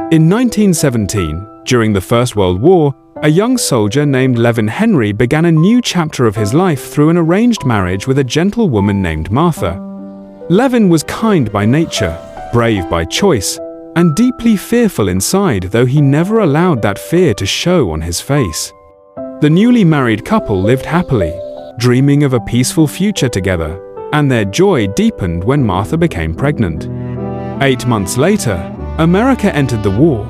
In 1917, during the First World War, a young soldier named Levin Henry began a new chapter of his life through an arranged marriage with a gentle woman named Martha. Levin was kind by nature, brave by choice, and deeply fearful inside, though he never allowed that fear to show on his face. The newly married couple lived happily, dreaming of a peaceful future together, and their joy deepened when Martha became pregnant. 8 months later, America entered the war,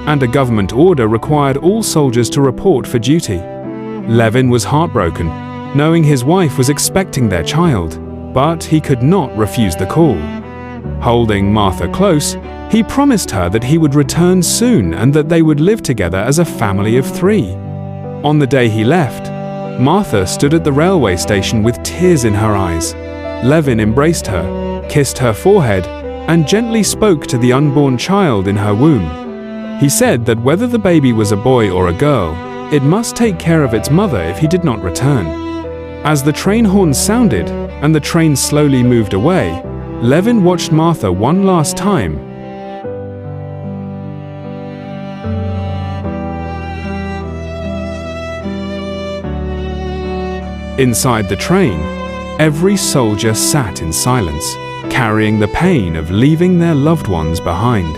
and a government order required all soldiers to report for duty. Levin was heartbroken, knowing his wife was expecting their child, but he could not refuse the call. Holding Martha close, he promised her that he would return soon and that they would live together as a family of 3. On the day he left, Martha stood at the railway station with tears in her eyes. Levin embraced her, kissed her forehead, and gently spoke to the unborn child in her womb. He said that whether the baby was a boy or a girl, it must take care of its mother if he did not return. As the train horn sounded and the train slowly moved away, Levin watched Martha one last time. Inside the train, every soldier sat in silence, carrying the pain of leaving their loved ones behind.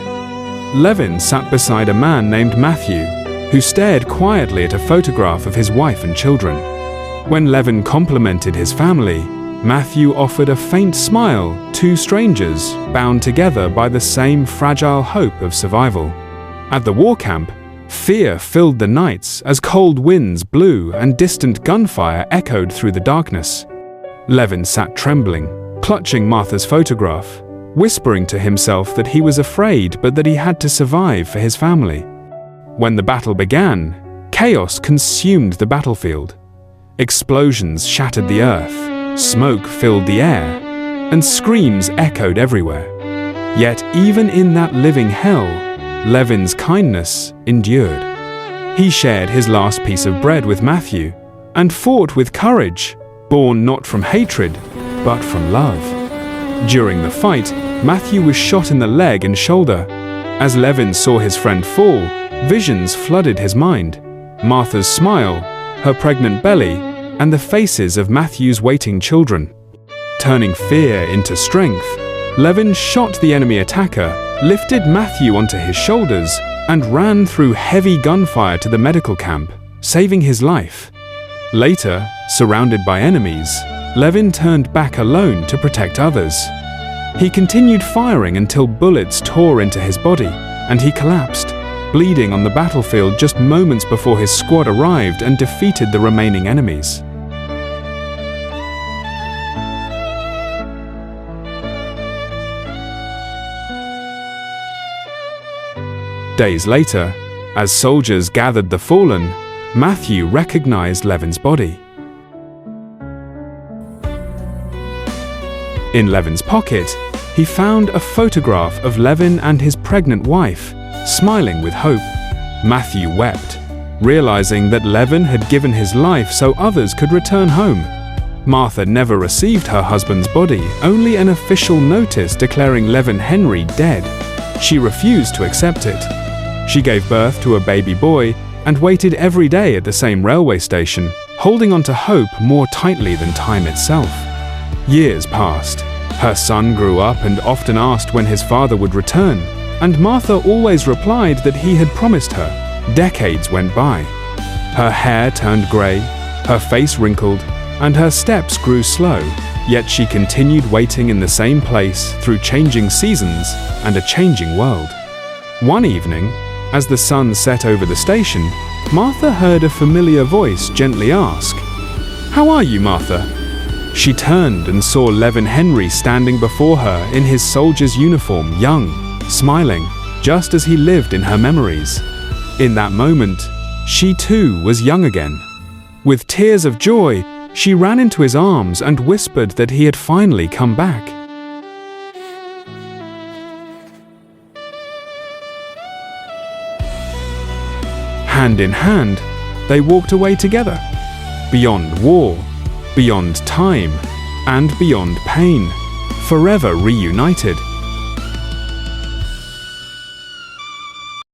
Levin sat beside a man named Matthew, who stared quietly at a photograph of his wife and children. When Levin complimented his family, Matthew offered a faint smile to strangers bound together by the same fragile hope of survival. At the war camp, fear filled the nights as cold winds blew and distant gunfire echoed through the darkness. Levin sat trembling, clutching Martha's photograph, whispering to himself that he was afraid but that he had to survive for his family. When the battle began, chaos consumed the battlefield. Explosions shattered the earth, smoke filled the air, and screams echoed everywhere. Yet even in that living hell, Levin's kindness endured. He shared his last piece of bread with Matthew and fought with courage, born not from hatred, but from love. During the fight, Matthew was shot in the leg and shoulder. As Levin saw his friend fall, visions flooded his mind. Martha's smile, her pregnant belly, and the faces of Matthew's waiting children. Turning fear into strength, Levin shot the enemy attacker, lifted Matthew onto his shoulders, and ran through heavy gunfire to the medical camp, saving his life. Later, surrounded by enemies, Levin turned back alone to protect others. He continued firing until bullets tore into his body, and he collapsed, bleeding on the battlefield just moments before his squad arrived and defeated the remaining enemies. Days later, as soldiers gathered the fallen, Matthew recognized Levin's body. In Levin's pocket, he found a photograph of Levin and his pregnant wife, smiling with hope. Matthew wept, realizing that Levin had given his life so others could return home. Martha never received her husband's body, only an official notice declaring Levin Henry dead. She refused to accept it. She gave birth to a baby boy and waited every day at the same railway station, holding on to hope more tightly than time itself. Years passed. Her son grew up and often asked when his father would return, and Martha always replied that he had promised her. Decades went by. Her hair turned grey, her face wrinkled, and her steps grew slow, yet she continued waiting in the same place through changing seasons and a changing world. One evening, as the sun set over the station, Martha heard a familiar voice gently ask, "How are you, Martha?" She turned and saw Levin Henry standing before her in his soldier's uniform, young, smiling, just as he lived in her memories. In that moment, she too was young again. With tears of joy, she ran into his arms and whispered that he had finally come back. Hand in hand, they walked away together, beyond war, beyond time, and beyond pain, forever reunited.